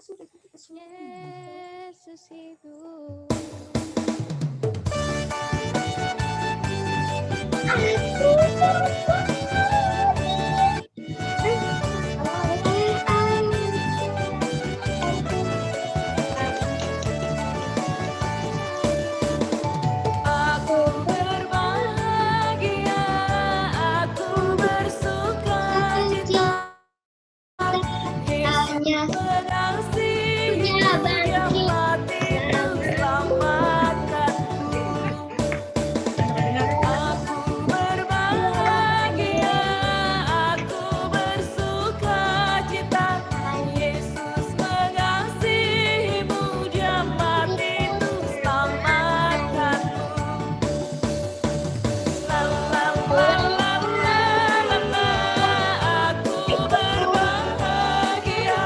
Yesus hidup. Aku berbahagia, aku bersuka cita. Yesus mengasihimu, Dia mati untuk selamatkanku. Aku berbahagia, aku bersuka cita. Yesus mengasihimu, Dia mati untuk selamatkanku. La la la la la la la, aku berbahagia.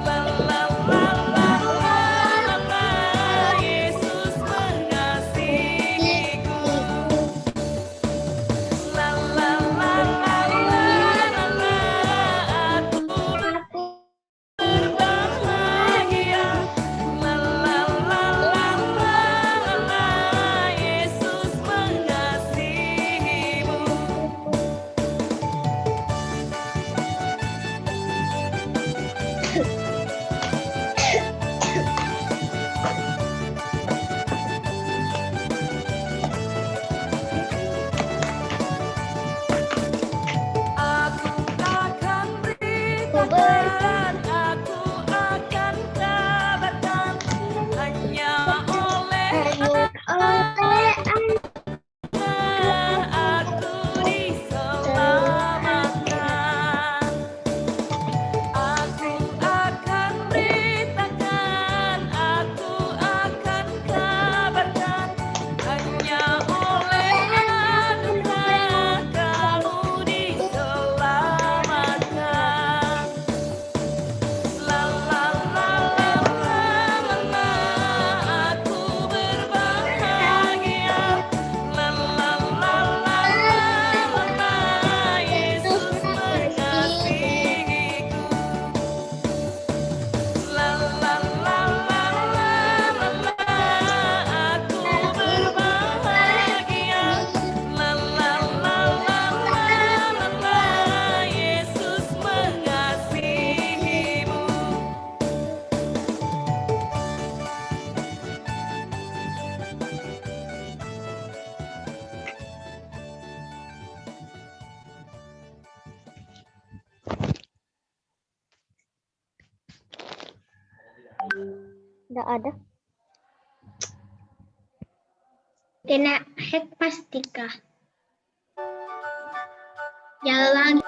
La la la la la la la, Yesus mengasihiku. La la la la la la la, aku berbahagia. La la la la la la la, Yesus mengasihimu. Aku akan beritakan, aku akan kabarkan, hanya oleh aku diselamatkan. Aku akan beritakan, aku akan kabarkan, hanya oleh anugerah kamu diselamatkan. La la la la la la la, aku berbahagia. La la la la la la, Yesus mengasihiku. La la la la la la la, aku berbahagia. La la la la la la la, Yesus mengasihimu. Nggak ada. Kena hack pastikah? Jalan.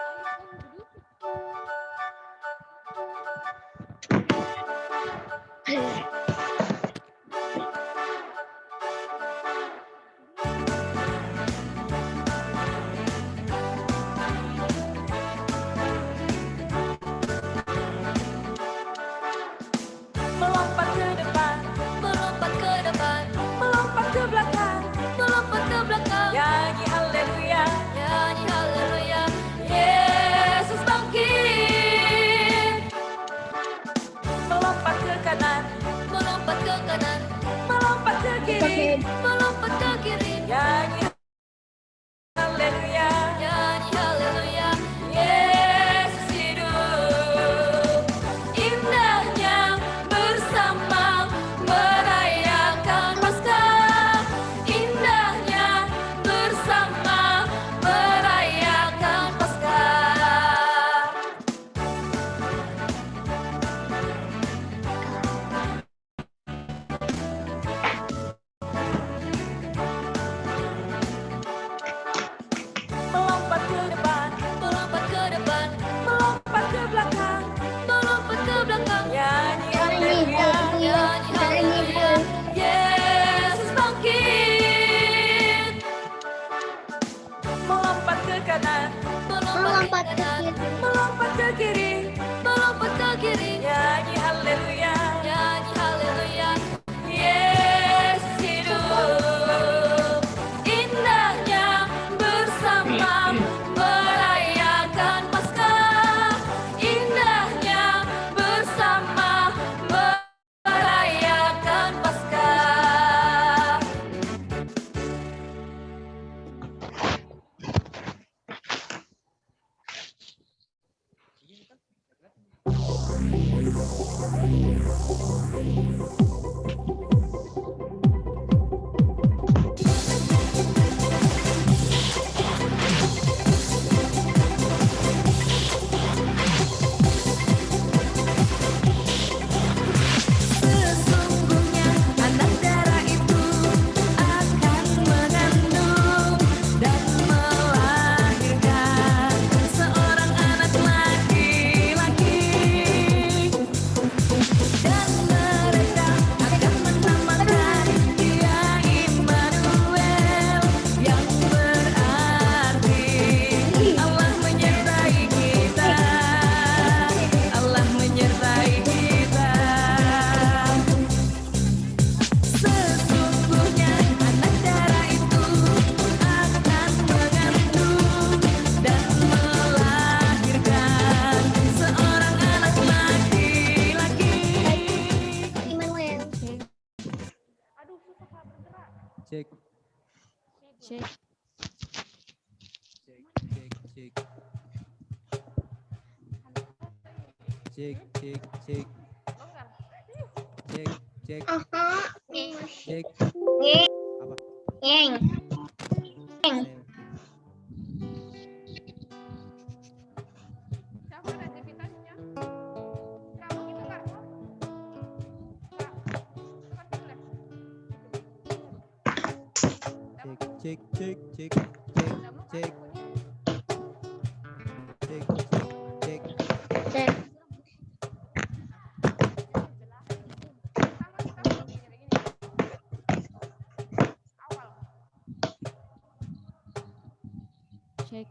Melompat ke depan, melompat ke depan, melompat ke belakang, melompat ke belakang. Nyanyi haleluya, nyanyi haleluya. Yesus bangkit. Melompat ke kanan, melompat ke kanan, melompat ke kiri, melompat ke kiri. Nyanyi haleluya, nyanyi haleluya. Yesus hidup. Indahnya bersama merayakan Paskah. Indahnya bersama merayakan Paskah. Melompat ke depan, melompat ke depan, melompat ke belakang, melompat ke belakang. Nyanyi haleluya, nyanyi haleluya. Yesus bangkit. Melompat ke kanan, melompat ke kanan, melompat ke kiri, melompat ke kiri. Nyanyi haleluya, nyanyi haleluya. Yesus hidup. Indahnya bersama merayakan Paskah. Indahnya bersama Sesungguhnya anak darah itu akan mengandung dan melahirkan seorang anak laki-laki, dan mereka akan menamakan dia Immanuel, yang berarti Allah menyertai kita, Allah menyertai kita. Sesungguhnya anak darah itu akan mengandung dan melahirkan seorang anak laki-laki. Immanuel. Cek. Cek. Cek. Cek. Cek. Aha. Cek. Ngeng. Apa? Ngeng. Ngeng. Siapa ada aktivitasnya? Kamu gitu Kak? Kak, Kak boleh? Cek. Kamu Cek. kan Cek. punya Cek. Cek. Cek. sama kita gini. Awal. Cek.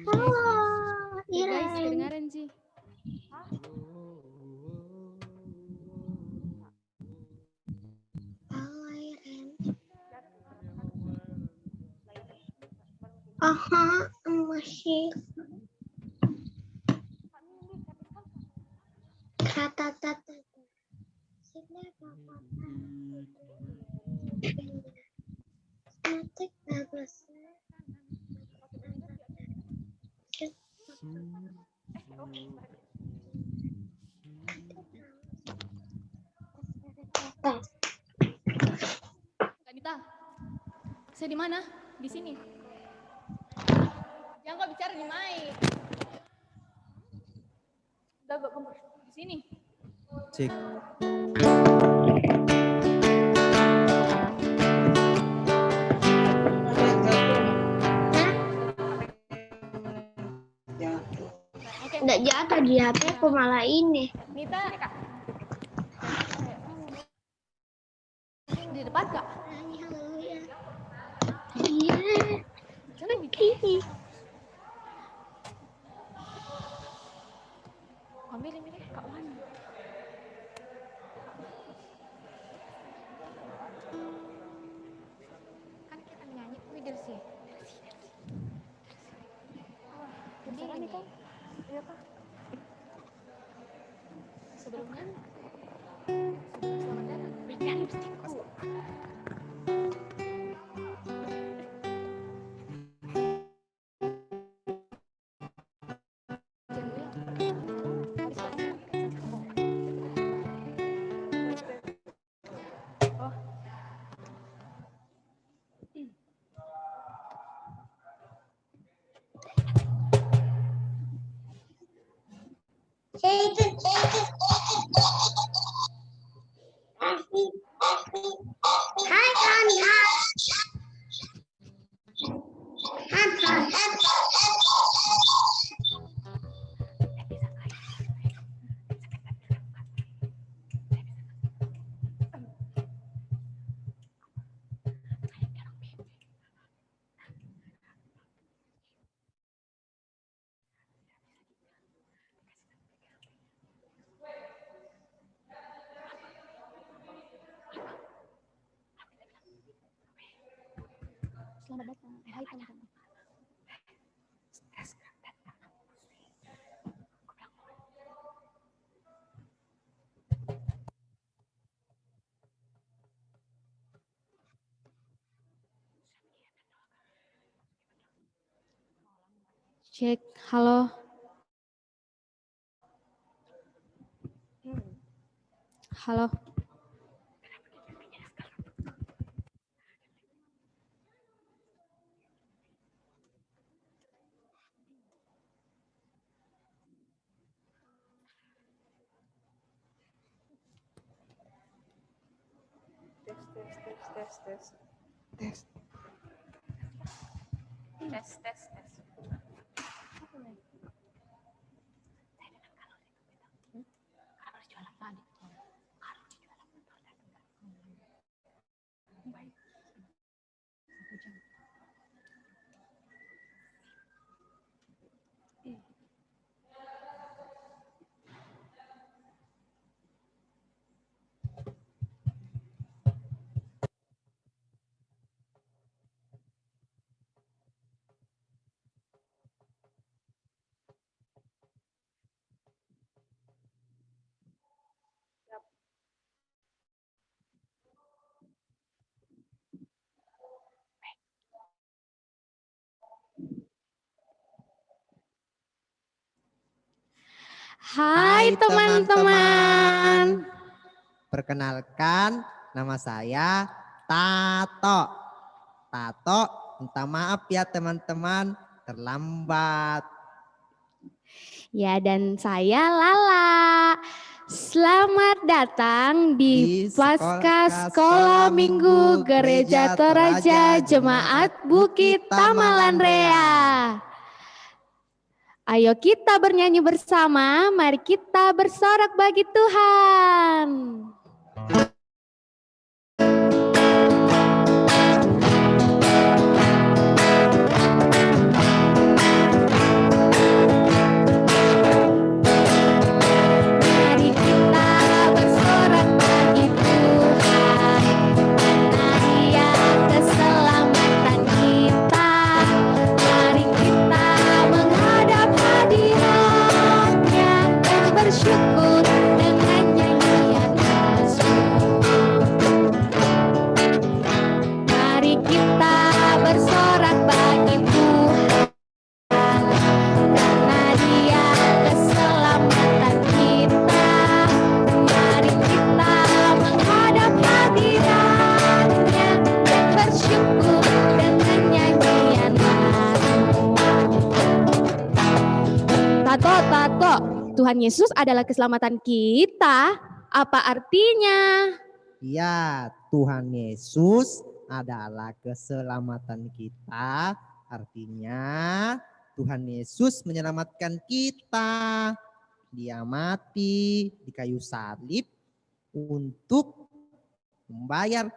Oh, Ya guys, Iren. kedengaran sih. Halo, Iren. Aha, masih. Kata-kata. Sudah apa-apa. Cantik bagus. Kak Dita, saya di mana? Di sini. Jangan kau bicara di mic. Udah gak kamu di sini. Cek. Oke. Nggak jatuh di HP aku malah ini. Nita. Di depan Kak. Iya. Jangan gitu. Ini. Ambil ini Kak Wan. Kan kita nyanyi tapi dari sini. Beneran nih Kak? Iya Kak. Sebelumnya. Selamat datang. Berikan lipstikku. Hai Kani, hai. Selamat datang. Hai teman-teman. Cek, halo. Halo. Tes. Hai teman-teman. Perkenalkan, nama saya Tato. Tato, minta maaf ya teman-teman, terlambat. Ya, dan saya Lala. Selamat datang di Pasca Sekolah Minggu Gereja Toraja Jemaat Bukit Tamalan Rea. Ayo kita bernyanyi bersama, mari kita bersorak bagi Tuhan. Mari kita bersorak bagi Tuhan, karena Dia keselamatan kita. Mari kita menghadap hadirat-Nya dan bersyukur dengan nyanyian Mazmur. Mari kita bersorak bagi Tuhan, karena Dia keselamatan kita. Mari kita menghadap hadirat-Nya dan bersyukur dengan nyanyian Mazmur. Tato, Tuhan Yesus adalah keselamatan kita. Apa artinya? Ya, Tuhan Yesus adalah keselamatan kita. Artinya Tuhan Yesus menyelamatkan kita. Dia mati di kayu salib untuk membayar,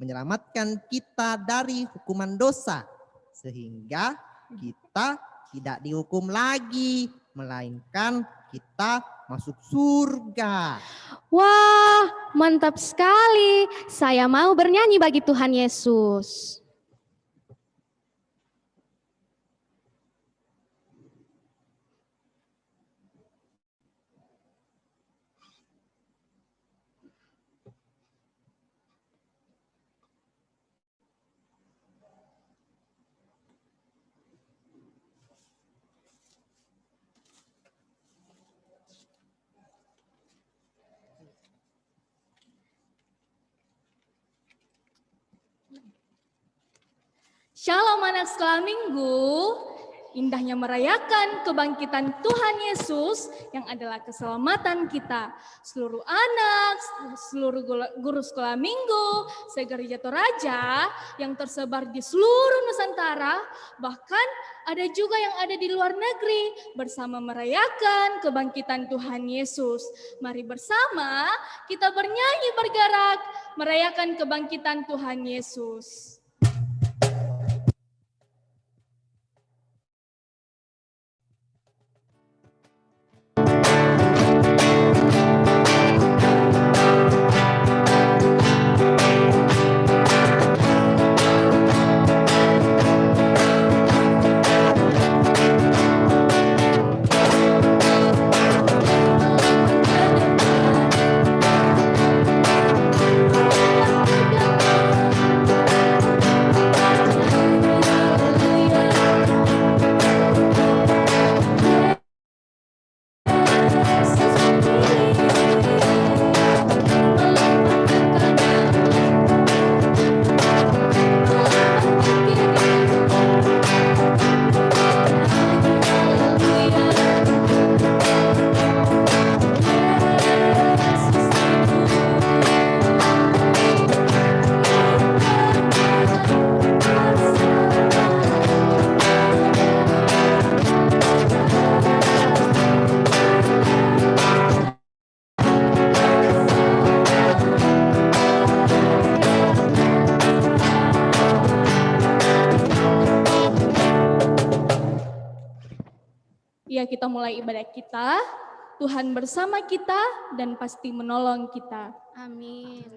menyelamatkan kita dari hukuman dosa. Sehingga kita tidak dihukum lagi, melainkan kita masuk surga. Wah, mantap sekali. Saya mau bernyanyi bagi Tuhan Yesus. Shalom anak sekolah minggu, indahnya merayakan kebangkitan Tuhan Yesus yang adalah keselamatan kita. Seluruh anak, seluruh guru sekolah minggu, segereja Toraja yang tersebar di seluruh Nusantara, bahkan ada juga yang ada di luar negeri bersama merayakan kebangkitan Tuhan Yesus. Mari bersama kita bernyanyi bergerak merayakan kebangkitan Tuhan Yesus. Ya, kita mulai ibadah kita. Tuhan bersama kita dan pasti menolong kita. Amin.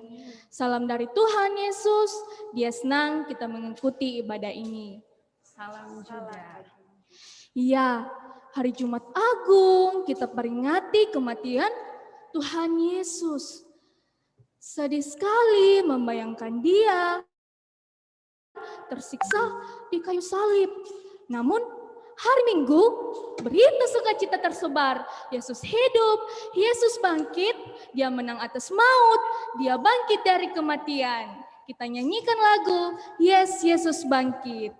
Salam dari Tuhan Yesus. Dia senang kita mengikuti ibadah ini. Salam juga. Ya, hari Jumat Agung kita peringati kematian Tuhan Yesus. Sedih sekali membayangkan dia tersiksa di kayu salib. Namun hari Minggu berita sukacita tersebar. Yesus hidup, Yesus bangkit, dia menang atas maut, dia bangkit dari kematian. Kita nyanyikan lagu Yes, Yesus bangkit.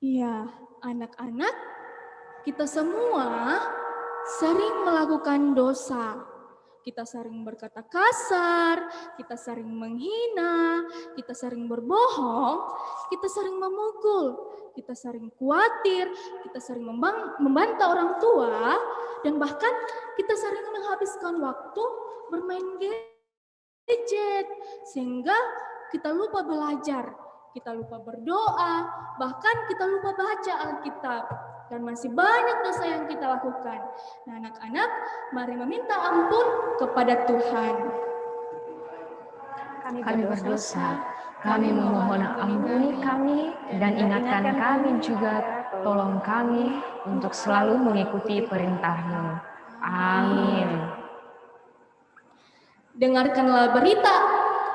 Ya, anak-anak, kita semua sering melakukan dosa. Kita sering berkata kasar, kita sering menghina, kita sering berbohong, kita sering memukul, kita sering khawatir, kita sering membantah orang tua, dan bahkan kita sering menghabiskan waktu bermain gadget, sehingga kita lupa belajar, kita lupa berdoa, bahkan kita lupa baca Alkitab. Dan masih banyak dosa yang kita lakukan. Nah, anak-anak, mari meminta ampun kepada Tuhan. Kami berdosa, kami memohon ampuni kami, dan ingatkan kami juga, tolong kami untuk selalu mengikuti perintah-Mu. Amin. Dengarkanlah berita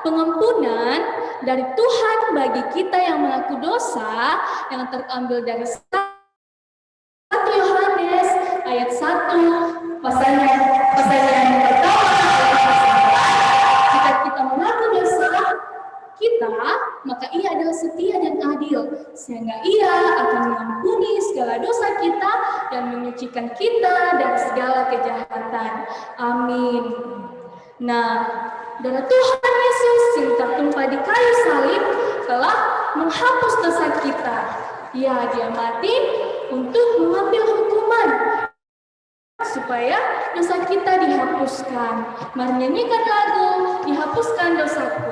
pengampunan dari Tuhan bagi kita yang mengaku dosa, yang terambil dari 1 Yohanes ayat 1 pasal yang pertama ayat 9. Jika kita mengaku dosa kita, maka Ia adalah setia dan adil, sehingga Ia akan mengampuni segala dosa kita dan menyucikan kita dari segala kejahatan. Amin. Nah, darah Tuhan Yesus yang tertumpah di kayu salib telah menghapus dosa kita. Ya, Dia mati untuk mengambil hukuman supaya dosa kita dihapuskan. Mari nyanyikan lagu Dihapuskan Dosaku.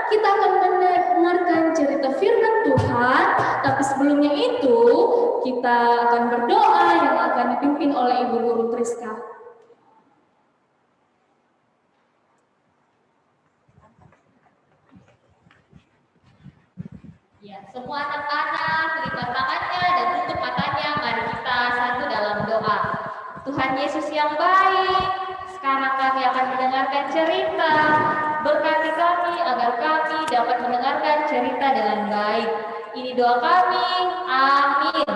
Kita akan mendengarkan cerita firman Tuhan, tapi sebelumnya itu kita akan berdoa yang akan dipimpin oleh Ibu Guru Triska. Ya, semua anak-anak lipat tangannya dan tutup matanya. Mari kita satu dalam doa. Tuhan Yesus yang baik, sekarang kami akan mendengarkan cerita. Berkati kami agar kami dapat mendengarkan cerita dengan baik. Ini doa kami. Amin.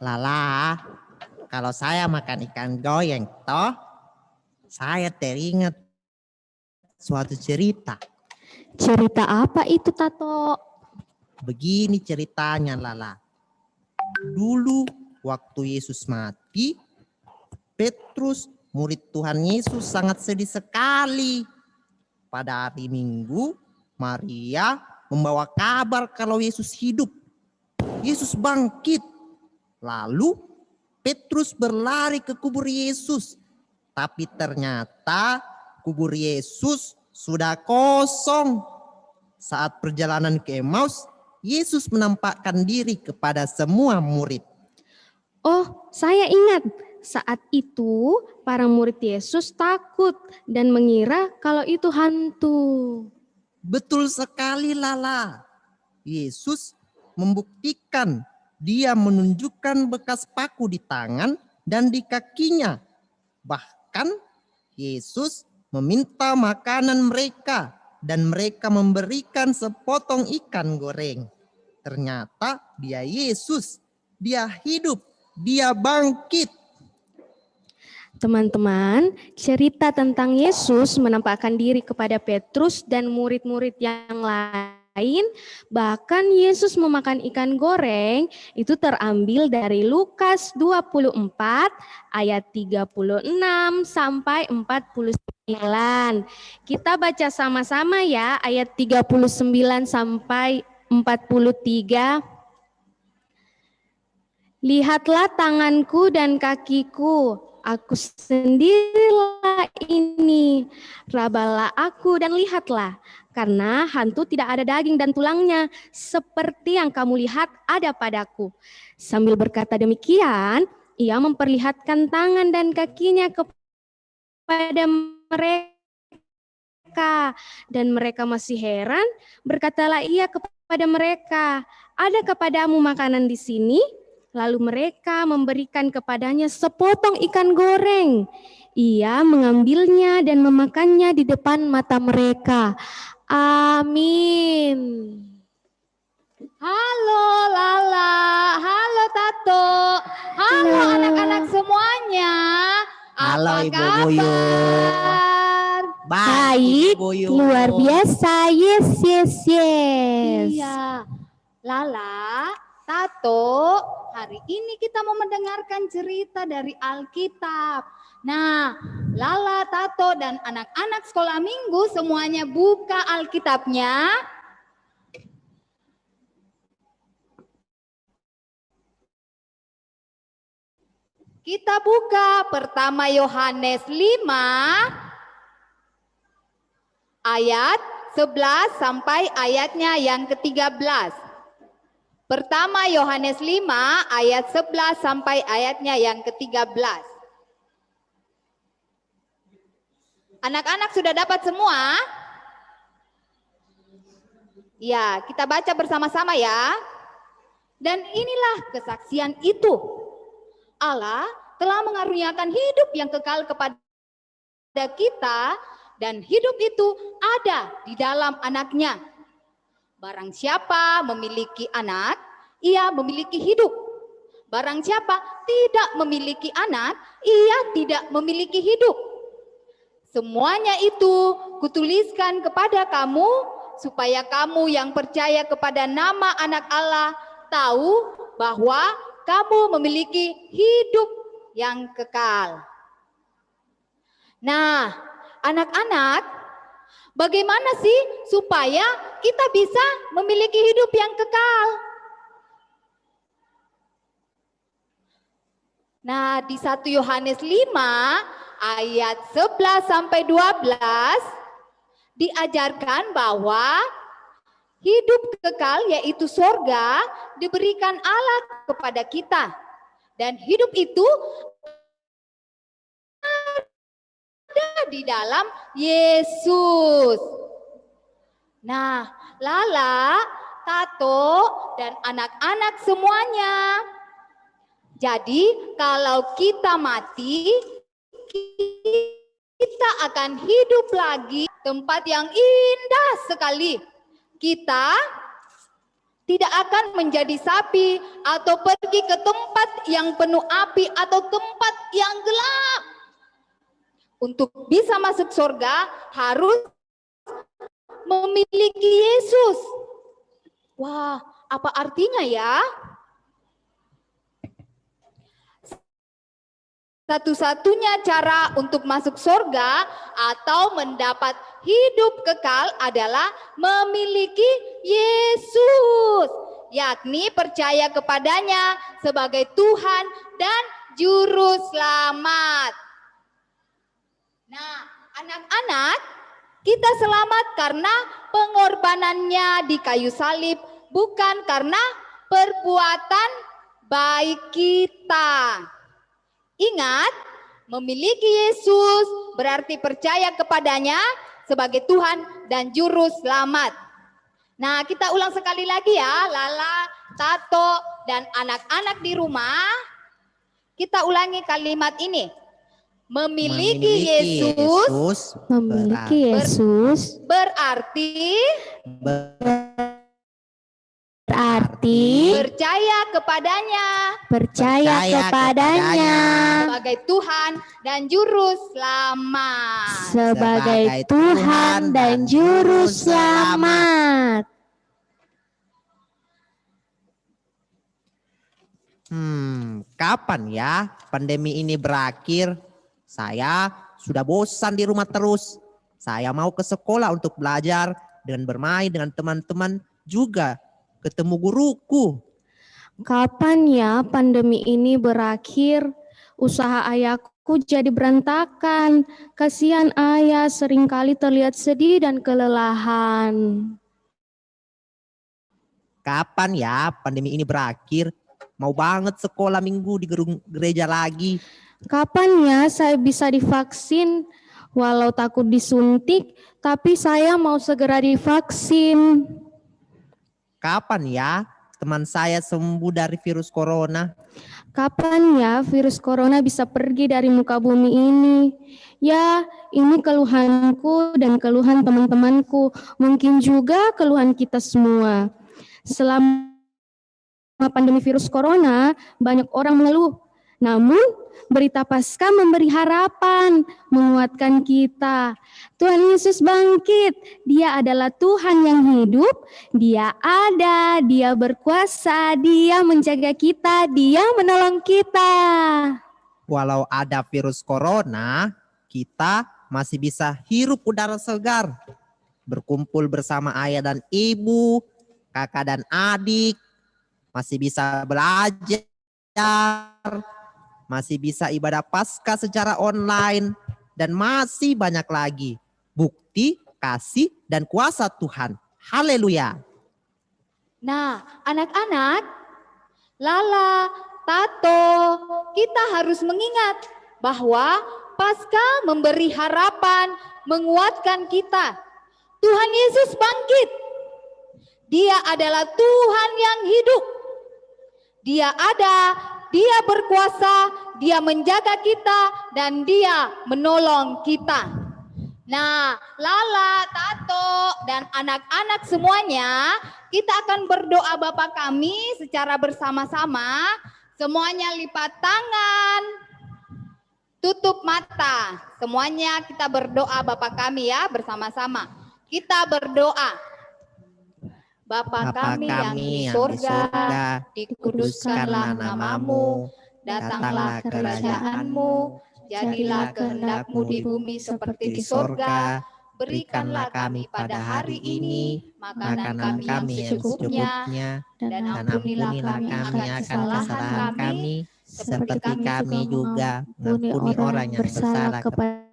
Lala, kalau saya makan ikan goyang toh, saya teringat suatu cerita. Cerita apa itu, Tato? Begini ceritanya Lala. Dulu waktu Yesus mati, Petrus murid Tuhan Yesus sangat sedih sekali. Pada hari Minggu, Maria membawa kabar kalau Yesus hidup. Yesus bangkit. Lalu Petrus berlari ke kubur Yesus. Tapi ternyata kubur Yesus sudah kosong. Saat perjalanan ke Emmaus, Yesus menampakkan diri kepada semua murid. Oh, saya ingat. Saat itu para murid Yesus takut dan mengira kalau itu hantu. Betul sekali Lala. Yesus membuktikan, dia menunjukkan bekas paku di tangan dan di kakinya. Bahkan Yesus meminta makanan mereka dan mereka memberikan sepotong ikan goreng. Ternyata dia Yesus, dia hidup, dia bangkit. Teman-teman, cerita tentang Yesus menampakkan diri kepada Petrus dan murid-murid yang lain, bahkan Yesus memakan ikan goreng, itu terambil dari Lukas 24 ayat 36 sampai 49. Kita baca sama-sama ya, ayat 39 sampai 43. Lihatlah tanganku dan kakiku, aku sendirilah ini. Rabalah aku dan lihatlah, karena hantu tidak ada daging dan tulangnya, seperti yang kamu lihat ada padaku. Sambil berkata demikian, ia memperlihatkan tangan dan kakinya kepada mereka. Dan mereka masih heran, berkatalah ia kepada mereka, ada kepadamu makanan di sini? Lalu mereka memberikan kepadanya sepotong ikan goreng. Ia mengambilnya dan memakannya di depan mata mereka. Amin. Halo Lala, halo Tato, halo anak-anak semuanya. Halo Apa Ibu Buyut. kabar? Baik, Ibu Buyut. luar biasa. Yes, yes, yes. Iya, Lala, Tato, hari ini kita mau mendengarkan cerita dari Alkitab. Nah, Lala, Tato, dan anak-anak sekolah minggu semuanya buka Alkitabnya. Kita buka pertama Yohanes 5 ayat 11 sampai ayatnya yang ke-13. Pertama Yohanes 5 ayat 11 sampai ayatnya yang ke-13. Anak-anak sudah dapat semua? Ya, kita baca bersama-sama ya. Dan inilah kesaksian itu. Allah telah mengaruniakan hidup yang kekal kepada kita, dan hidup itu ada di dalam Anaknya. Barang siapa memiliki anak, ia memiliki hidup. Barang siapa tidak memiliki anak, ia tidak memiliki hidup. Semuanya itu kutuliskan kepada kamu, supaya kamu yang percaya kepada nama Anak Allah tahu bahwa kamu memiliki hidup yang kekal. Nah, anak-anak, bagaimana sih supaya kita bisa memiliki hidup yang kekal? Nah, di 1 Yohanes 5 ayat 11 sampai 12 diajarkan bahwa hidup kekal yaitu sorga diberikan Allah kepada kita. Dan hidup itu ada di dalam Yesus. Nah, Lala, Tato, dan anak-anak semuanya. Jadi kalau kita mati, kita akan hidup lagi, tempat yang indah sekali. Kita tidak akan menjadi sapi atau pergi ke tempat yang penuh api atau tempat yang gelap. Untuk bisa masuk surga harus memiliki Yesus. Wah, apa artinya ya? Satu-satunya cara untuk masuk surga atau mendapat hidup kekal adalah memiliki Yesus, yakni percaya kepadanya sebagai Tuhan dan Juru Selamat. Nah, anak-anak, kita selamat karena pengorbanannya di kayu salib, bukan karena perbuatan baik kita. Ingat, memiliki Yesus berarti percaya kepadanya sebagai Tuhan dan Juru Selamat. Nah, kita ulang sekali lagi ya, Lala, Tato, dan anak-anak di rumah. Kita ulangi kalimat ini. Memiliki Yesus berarti percaya kepadanya sebagai Tuhan dan Juru Selamat. Sebagai Tuhan dan Juru Selamat. Kapan ya pandemi ini berakhir? Saya sudah bosan di rumah terus. Saya mau ke sekolah untuk belajar dan bermain dengan teman-teman, juga ketemu guruku. Kapan ya pandemi ini berakhir? Usaha ayahku jadi berantakan. Kasihan ayah seringkali terlihat sedih dan kelelahan. Kapan ya pandemi ini berakhir? Mau banget sekolah minggu di gedung gereja lagi. Kapan ya saya bisa divaksin? Walau takut disuntik, tapi saya mau segera divaksin. Kapan ya teman saya sembuh dari virus corona? Kapan ya virus corona bisa pergi dari muka bumi ini? Ya, ini keluhanku dan keluhan teman-temanku. Mungkin juga keluhan kita semua. Selama pandemi virus corona, banyak orang mengeluh. Namun, berita Paskah memberi harapan, menguatkan kita. Tuhan Yesus bangkit, Dia adalah Tuhan yang hidup, Dia ada, Dia berkuasa, Dia menjaga kita, Dia menolong kita. Walau ada virus corona, kita masih bisa hirup udara segar, berkumpul bersama ayah dan ibu, kakak dan adik, masih bisa belajar, masih bisa ibadah Paskah secara online, dan masih banyak lagi bukti kasih dan kuasa Tuhan. Haleluya. Nah, anak-anak, Lala, Tato, kita harus mengingat bahwa Paskah memberi harapan, menguatkan kita. Tuhan Yesus bangkit. Dia adalah Tuhan yang hidup. Dia ada, Dia berkuasa, Dia menjaga kita, dan Dia menolong kita. Nah, Lala, Tato, dan anak-anak semuanya, kita akan berdoa Bapa kami secara bersama-sama. Semuanya lipat tangan, tutup mata. Semuanya kita berdoa Bapa kami ya bersama-sama. Kita berdoa. Bapa kami yang di surga, dikuduskanlah namamu, datanglah kerajaan-Mu, jadilah kehendak-Mu di bumi seperti di surga. Berikanlah kami pada hari ini makanan kami yang secukupnya, dan ampunilah kami akan kesalahan kami, seperti kami juga mengampuni orang yang bersalah kepada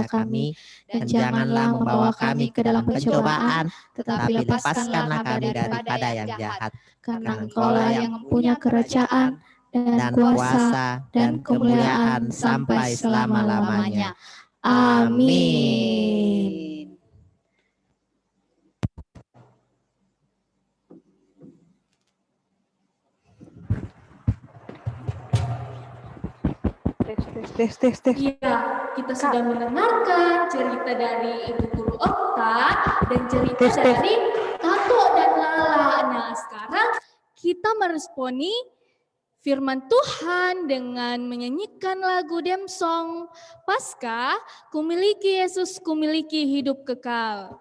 kami, dan janganlah membawa kami ke dalam pencobaan, tetapi lepaskanlah kami daripada yang jahat. Karena Engkaulah yang punya kerajaan dan kuasa dan kemuliaan sampai selama-lamanya. Amin. Iya, kita sudah mendengarkan cerita dari Ibu Guru Okta dan cerita dari Tato dan Lala. Nah, sekarang kita meresponi firman Tuhan dengan menyanyikan lagu Dem Song Paskah, Kumiliki Yesus, Kumiliki Hidup Kekal.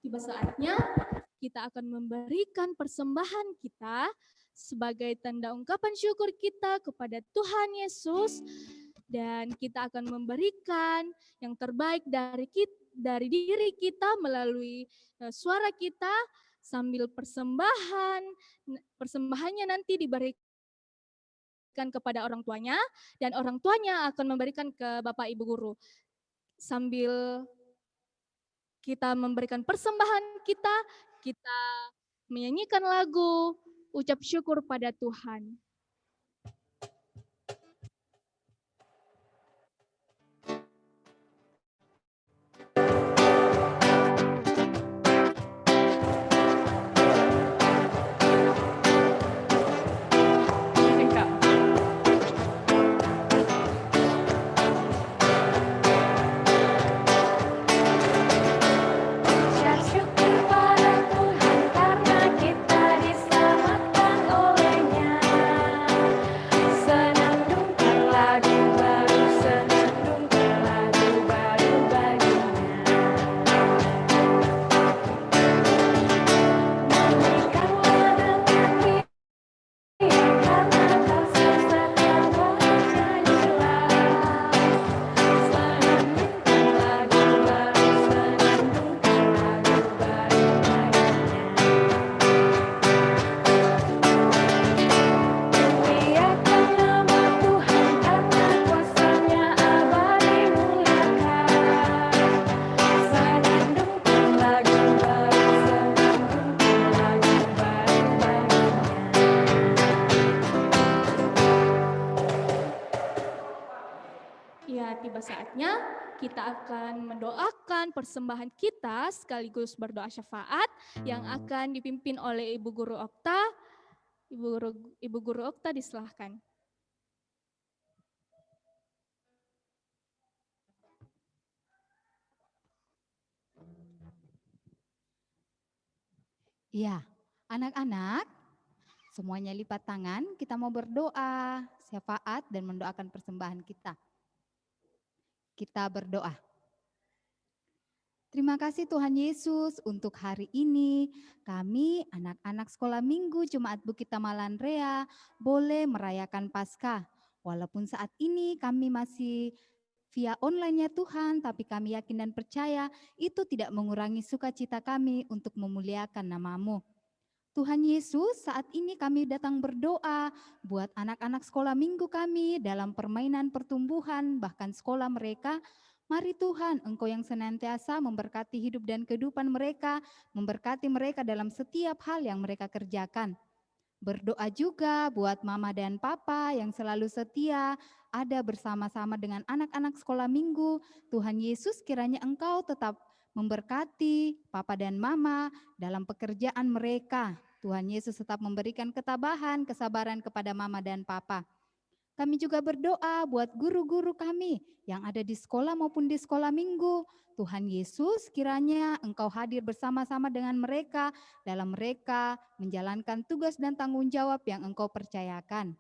Tiba saatnya kita akan memberikan persembahan kita sebagai tanda ungkapan syukur kita kepada Tuhan Yesus, dan kita akan memberikan yang terbaik dari diri kita melalui suara kita sambil persembahannya nanti diberikan kepada orang tuanya, dan orang tuanya akan memberikan ke Bapak Ibu guru. Sambil kita memberikan persembahan kita menyanyikan lagu ucap syukur pada Tuhan. Tiba saatnya kita akan mendoakan persembahan kita sekaligus berdoa syafaat yang akan dipimpin oleh Ibu Guru Okta. Ibu Guru Okta disilahkan. Iya, anak-anak, semuanya lipat tangan, kita mau berdoa, syafaat dan mendoakan persembahan kita. Kita berdoa. Terima kasih Tuhan Yesus untuk hari ini kami anak-anak sekolah minggu Jemaat Bukit Tamalan Rea boleh merayakan Paskah. Walaupun saat ini kami masih via online ya Tuhan, tapi kami yakin dan percaya itu tidak mengurangi sukacita kami untuk memuliakan nama-Mu. Tuhan Yesus, saat ini kami datang berdoa buat anak-anak sekolah minggu kami dalam permainan pertumbuhan, bahkan sekolah mereka. Mari Tuhan, Engkau yang senantiasa memberkati hidup dan kehidupan mereka, memberkati mereka dalam setiap hal yang mereka kerjakan. Berdoa juga buat mama dan papa yang selalu setia, ada bersama-sama dengan anak-anak sekolah minggu. Tuhan Yesus, kiranya Engkau tetap memberkati papa dan mama dalam pekerjaan mereka. Tuhan Yesus tetap memberikan ketabahan, kesabaran kepada mama dan papa. Kami juga berdoa buat guru-guru kami yang ada di sekolah maupun di sekolah minggu. Tuhan Yesus, kiranya Engkau hadir bersama-sama dengan mereka dalam mereka menjalankan tugas dan tanggung jawab yang Engkau percayakan.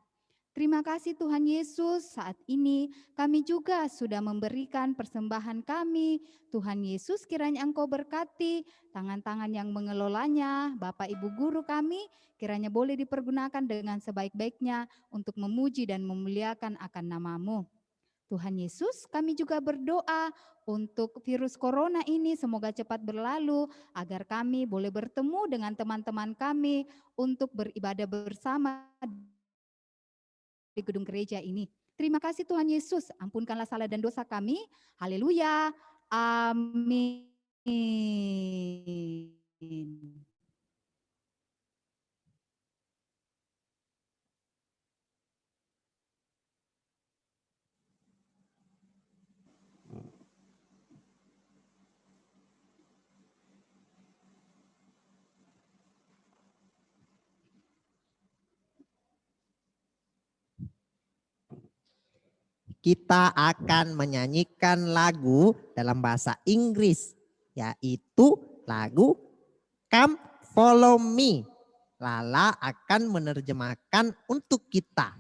Terima kasih Tuhan Yesus, saat ini kami juga sudah memberikan persembahan kami. Tuhan Yesus, kiranya Engkau berkati tangan-tangan yang mengelolanya, Bapak Ibu guru kami, kiranya boleh dipergunakan dengan sebaik-baiknya untuk memuji dan memuliakan akan nama-Mu. Tuhan Yesus, kami juga berdoa untuk virus corona ini semoga cepat berlalu, agar kami boleh bertemu dengan teman-teman kami untuk beribadah bersama di gedung gereja ini. Terima kasih Tuhan Yesus, ampunkanlah salah dan dosa kami. Haleluya. Amin. Kita akan menyanyikan lagu dalam bahasa Inggris, yaitu lagu Come Follow Me. Lala akan menerjemahkan untuk kita.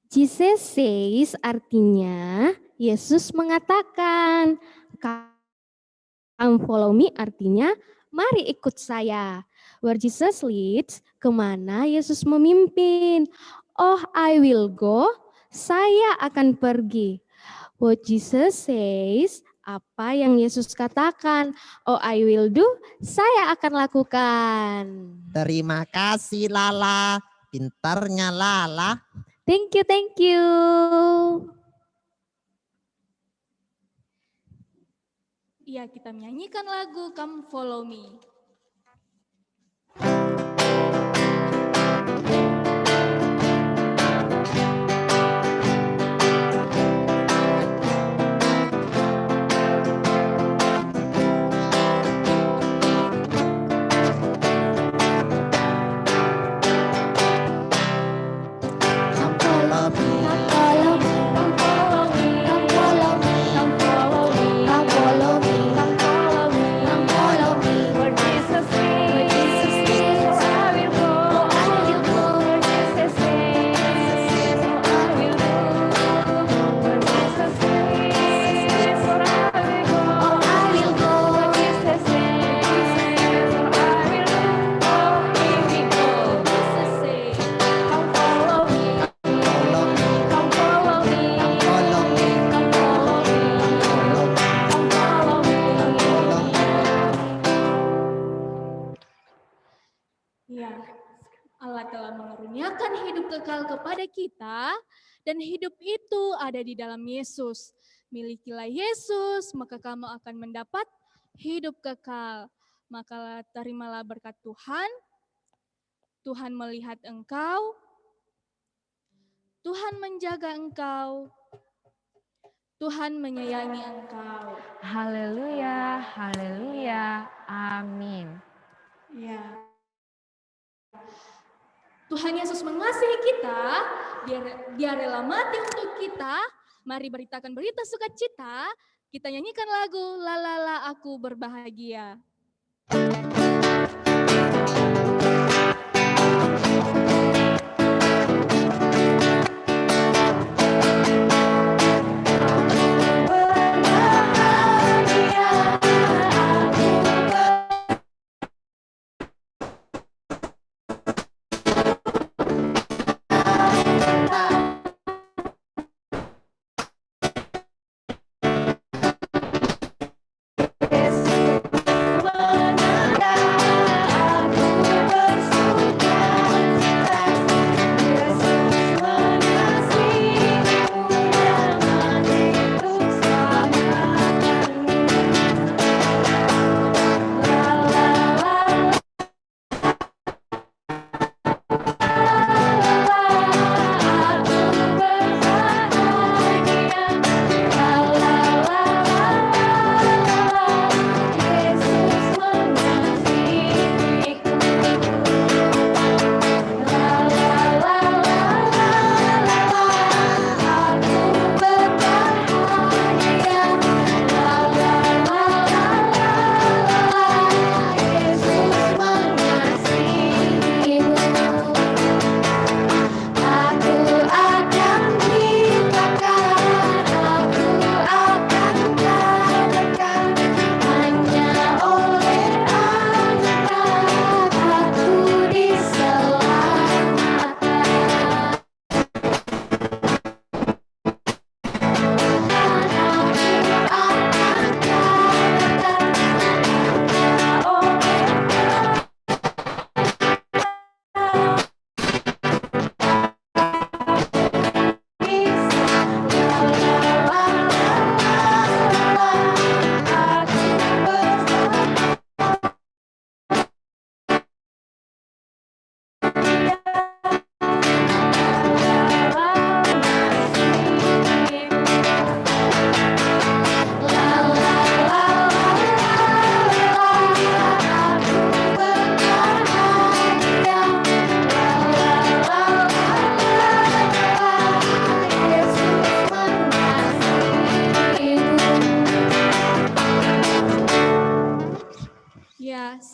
Jesus says artinya Yesus mengatakan, come follow me artinya mari ikut saya. Where Jesus leads, kemana Yesus memimpin. Oh, I will go, saya akan pergi. What Jesus says, apa yang Yesus katakan. Oh, I will do, saya akan lakukan. Terima kasih Lala, pintarnya Lala. Thank you, thank you. Iya, kita menyanyikan lagu Come Follow Me. Allah telah mengaruniakan hidup kekal kepada kita, dan hidup itu ada di dalam Yesus. Milikilah Yesus, maka kamu akan mendapat hidup kekal. Maka terimalah berkat Tuhan. Tuhan melihat engkau, Tuhan menjaga engkau, Tuhan menyayangi engkau. Haleluya, haleluya, amin. Ya. Tuhan Yesus mengasihi kita, dia rela mati untuk kita. Mari beritakan berita sukacita. Kita nyanyikan lagu La La La Aku Berbahagia.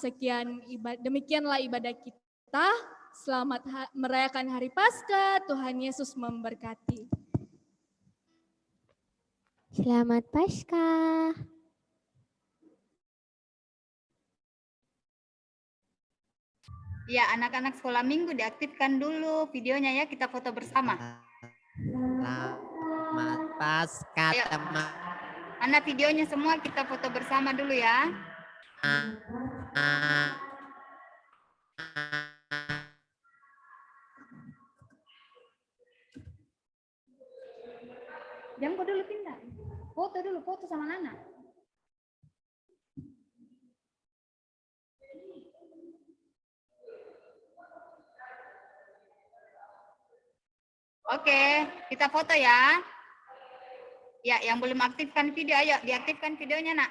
Demikianlah ibadah kita. Selamat merayakan Hari Paskah. Tuhan Yesus memberkati. Selamat Paskah. Ya, anak-anak sekolah minggu diaktifkan dulu videonya ya, kita foto bersama. Selamat Paskah, Ayo. teman. Mana videonya semua kita foto bersama dulu ya. Jam kok dulu pindah. Foto dulu, foto sama Nana. Oke, kita foto ya. Ya, yang belum aktifkan video, ayo diaktifkan videonya, Nak.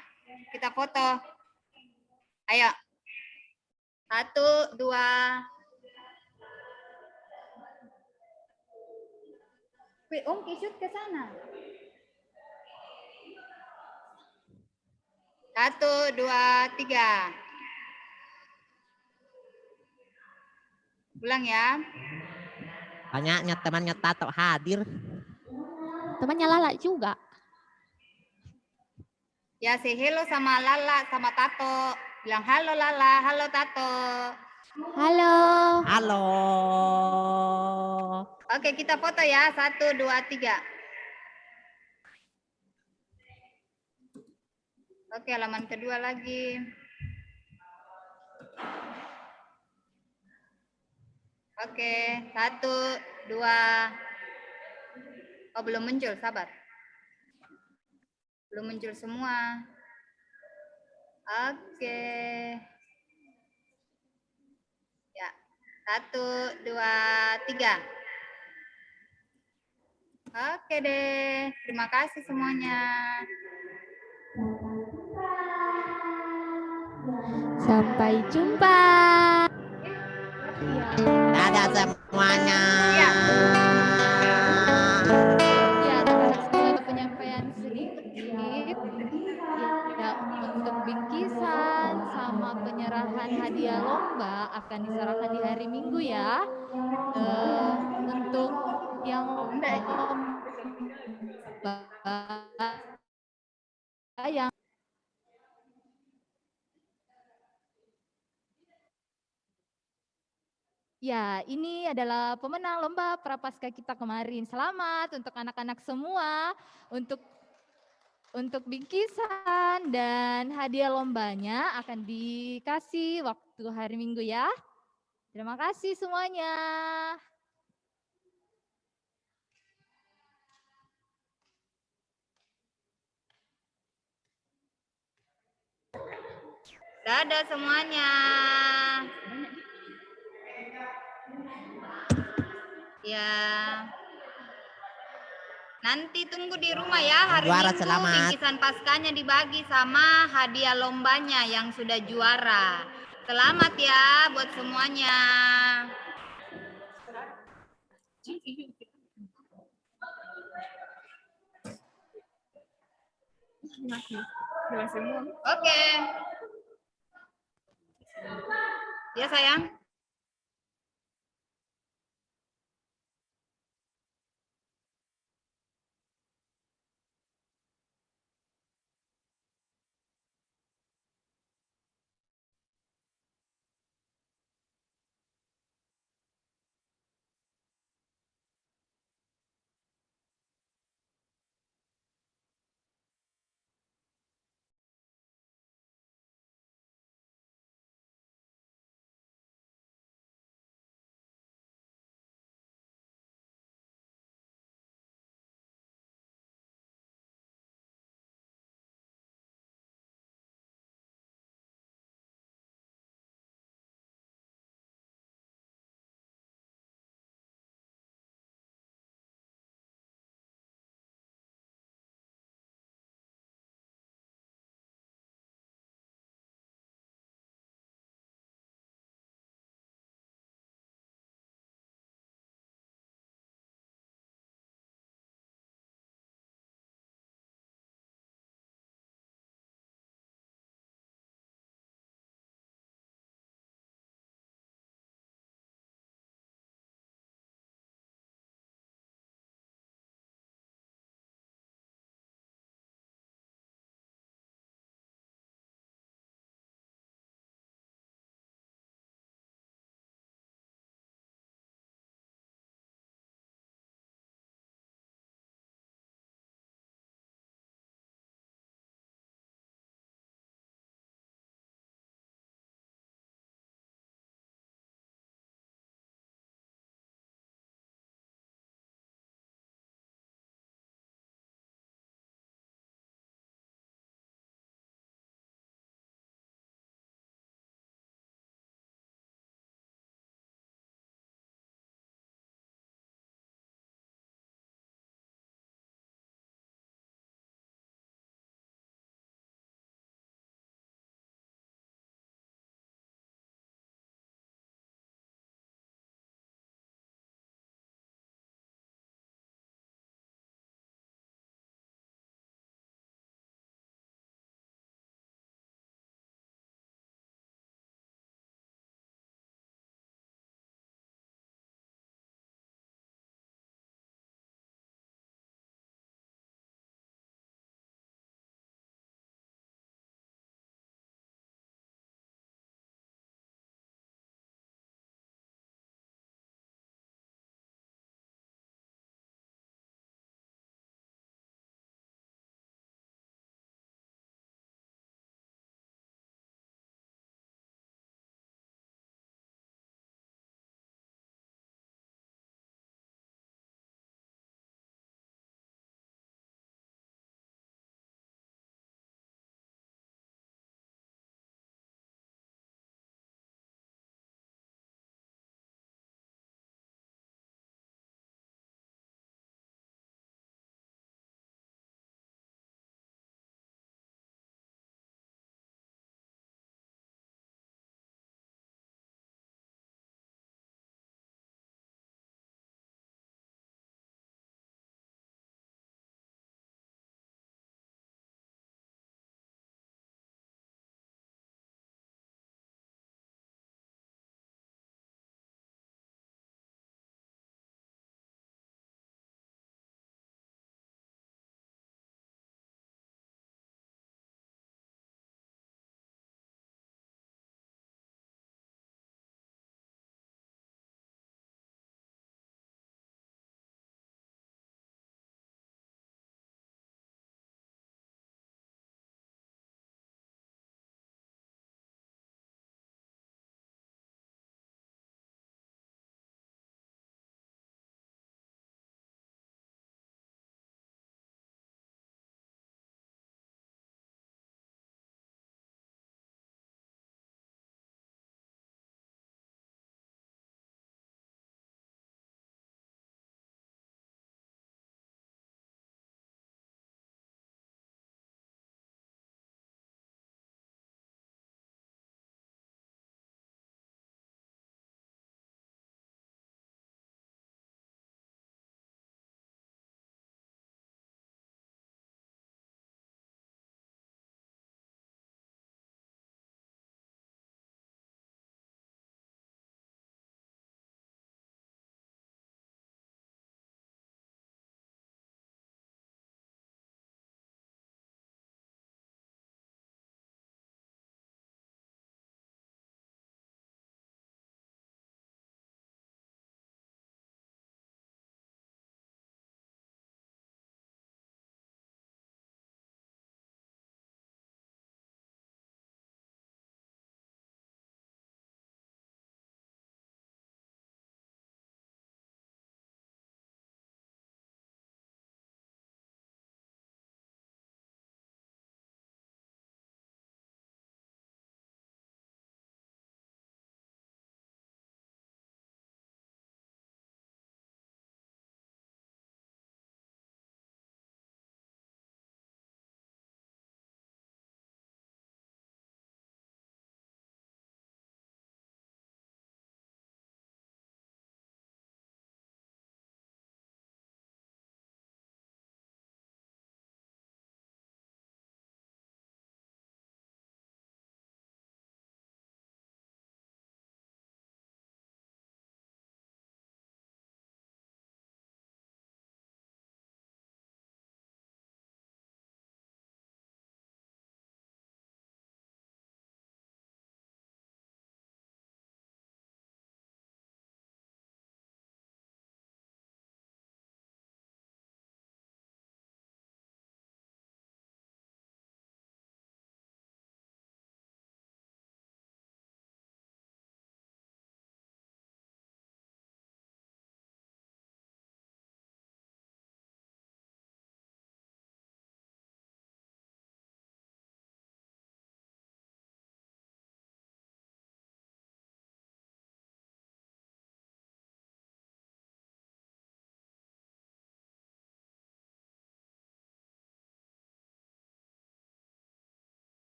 Kita foto. Ayo. 1, 2. Om shoot ke sana. 1, 2, 3. Ulang ya. Banyaknya temannya Tato hadir. Temannya Lala juga. Ya, say hello sama Lala, sama Tato. Bilang halo Lala, halo Tato. Halo. Halo. Oke, kita foto ya. 1, 2, 3. Oke, halaman kedua lagi. Oke, 1, 2. Oh, belum muncul, sabar. Belum muncul semua. Oke. Ya, 1, 2, 3. Oke deh, terima kasih semuanya. Sampai jumpa. Dadah semuanya. Ya. Ya, anak sekolah penyampaian sedikit. Ya, untuk bingkisan sama penyerahan hadiah lomba akan diserahkan di hari Minggu ya. Untuk yang lomba yang ya, ini adalah pemenang lomba Prapaskah kita kemarin. Selamat untuk anak-anak semua. Untuk bingkisan dan hadiah lombanya akan dikasih waktu hari Minggu ya. Terima kasih semuanya. Dadah semuanya. Ya. Nanti tunggu di rumah ya hari Juara Minggu. selamat. Bingkisan paskahnya dibagi sama hadiah lombanya yang sudah juara. Selamat ya buat semuanya. Oke. Ya sayang.